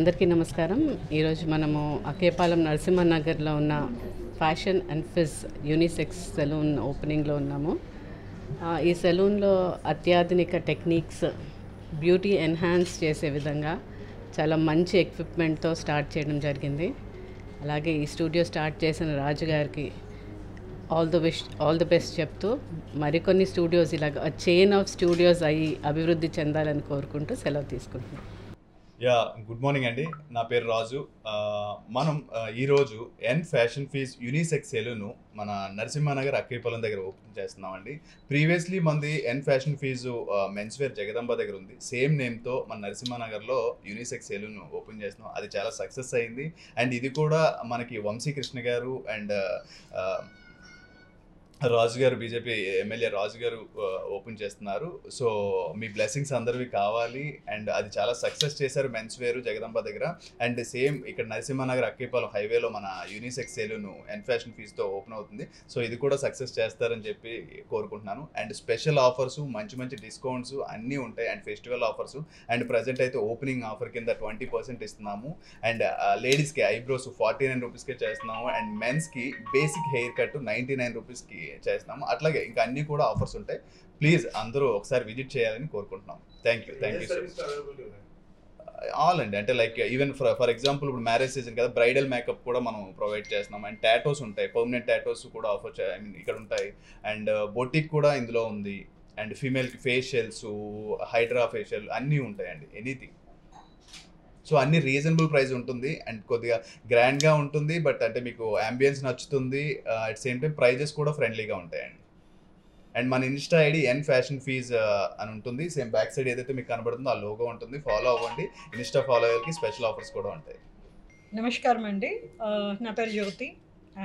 అందరికీ నమస్కారం. ఈరోజు మనము అకేపాలెం నరసింహనగర్లో ఉన్న Fashion and Fizz unisex salon ఓపెనింగ్లో ఉన్నాము. ఈ సెలూన్లో అత్యాధునిక టెక్నిక్స్ బ్యూటీ ఎన్హాన్స్ చేసే విధంగా చాలా మంచి ఎక్విప్మెంట్తో స్టార్ట్ చేయడం జరిగింది. అలాగే ఈ స్టూడియో స్టార్ట్ చేసిన రాజు గారికి ఆల్ ది బెస్ట్ చెప్తూ మరికొన్ని స్టూడియోస్ ఇలాగ చైన్ ఆఫ్ స్టూడియోస్ అయ్యి అభివృద్ధి చెందాలని కోరుకుంటూ సెలవు తీసుకుంటున్నాం. గుడ్ మార్నింగ్ అండి. నా పేరు రాజు. మనం ఈరోజు N fashion fees unisex salon మన నరసింహనగర్ అక్కేపాలెం దగ్గర ఓపెన్ చేస్తున్నామండి. ప్రీవియస్లీ మనది N Fashion Fizz men's wear Jagadamba దగ్గర ఉంది. సేమ్ నేమ్తో మన నరసింహనగర్లో యూనిసెక్స్ సెలూన్ ఓపెన్ చేస్తున్నాం. అది చాలా సక్సెస్ అయింది. అండ్ ఇది కూడా మనకి వంశీకృష్ణ గారు అండ్ రాజు గారు, బీజేపీ ఎమ్మెల్యే రాజు గారు ఓపెన్ చేస్తున్నారు. సో మీ బ్లెస్సింగ్స్ అందరివి కావాలి. అండ్ అది చాలా సక్సెస్ చేశారు మెన్స్ వేరు జగదంబ దగ్గర. అండ్ సేమ్ ఇక్కడ నరసింహనగర్ అక్కేపాలెం హైవేలో మన యూనిసెక్స్ సెలూన్ ఎన్ ఫ్యాషన్ ఫీజ్తో ఓపెన్ అవుతుంది. సో ఇది కూడా సక్సెస్ చేస్తారని చెప్పి కోరుకుంటున్నాను. అండ్ స్పెషల్ ఆఫర్స్, మంచి మంచి డిస్కౌంట్స్ అన్నీ ఉంటాయి. And festival offers. And present అయితే ఓపెనింగ్ ఆఫర్ కింద 20% ఇస్తున్నాము. అండ్ లేడీస్కి ఐబ్రోస్ 49 రూపీస్కే చేస్తున్నాము. అండ్ మెన్స్కి బేసిక్ హెయిర్ కట్ 99 రూపీస్కి చేస్తున్నాము. అట్లాగే ఇంకా అన్నీ కూడా ఆఫర్స్ ఉంటాయి. ప్లీజ్ అందరూ ఒకసారి విజిట్ చేయాలని కోరుకుంటున్నాం. Thank you so much. All అండి, అంటే లైక్ ఈవెన్ ఫర్ ఎగ్జాంపుల్ ఇప్పుడు మ్యారేజ్ సీజన్ కదా, బ్రైడల్ మేకప్ కూడా మనం ప్రొవైడ్ చేస్తున్నాం. అండ్ టాటోస్ ఉంటాయి, పర్మనెంట్ టాటోస్ కూడా ఆఫర్ ఇక్కడ ఉంటాయి. అండ్ బొటిక్ కూడా ఇందులో ఉంది. అండ్ ఫీమేల్కి ఫేషియల్స్, హైడ్రా ఫేషియల్ అన్నీ ఉంటాయండి. ఎనీథింగ్. సో అన్ని రీజనబుల్ ప్రైస్ ఉంటుంది. అండ్ కొద్దిగా గ్రాండ్గా ఉంటుంది. బట్ అంటే మీకు అంబియన్స్ నచ్చుతుంది. అట్ సేమ్ టైం ప్రైజెస్ కూడా ఫ్రెండ్లీగా ఉంటాయండి. అండ్ మన ఇన్స్టా ఐడి ఎన్ ఫ్యాషన్ ఫీజ్ అని ఉంటుంది. సేమ్ బ్యాక్ సైడ్ ఏదైతే మీకు కనబడుతుందో ఆ లోగో ఉంటుంది. ఫాలో అవ్వండి. ఇన్స్టా ఫాలోవర్కి స్పెషల్ ఆఫర్స్ కూడా ఉంటాయి. నమస్కారం అండి. నా పేరు జ్యోతి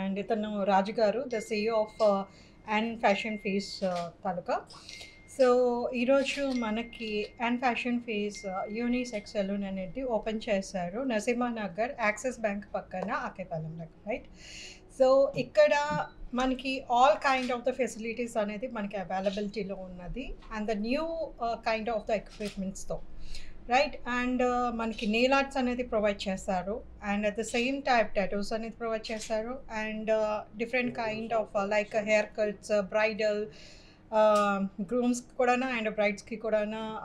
అండ్ ఇతను రాజు గారు, the CEO of N fashion fiz తాలూకా. సో ఈరోజు మనకి N fashion fees unisex salon అనేది ఓపెన్ చేశారు నరసింహనగర్ యాక్సిస్ బ్యాంక్ పక్కన అక్కేపాలెంలో, రైట్? సో ఇక్కడ మనకి all kind of the facilities అనేది మనకి అవైలబిలిటీలో ఉన్నది. And the new kind of the ఎక్విప్మెంట్స్తో, రైట్? అండ్ మనకి నెయిల్ ఆర్ట్స్ అనేది ప్రొవైడ్ చేస్తారు. And at the same type tattoos అనేది ప్రొవైడ్ చేస్తారు. And different kind of like haircuts, bridal, గ్రూమ్స్కి కూడా అండ్ బ్రైడ్స్కి కూడా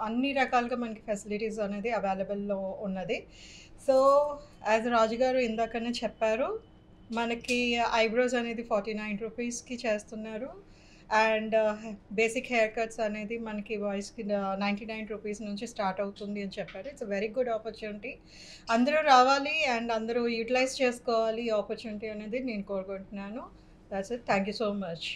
అన్ని రకాలుగా మనకి ఫెసిలిటీస్ అనేది అవైలబుల్లో ఉన్నది. సో యాజ్ రాజు గారు ఇందాకనే చెప్పారు, మనకి ఐబ్రోస్ అనేది 49 రూపీస్కి చేస్తున్నారు. అండ్ బేసిక్ హెయిర్ కట్స్ అనేది మనకి బాయ్స్కి 99 రూపీస్ నుంచి స్టార్ట్ అవుతుంది అని చెప్పారు. It's very good opportunity. అందరూ రావాలి అండ్ అందరూ యూటిలైజ్ చేసుకోవాలి ఈ ఆపర్చునిటీ అనేది నేను కోరుకుంటున్నాను. That's it. Thank you so much.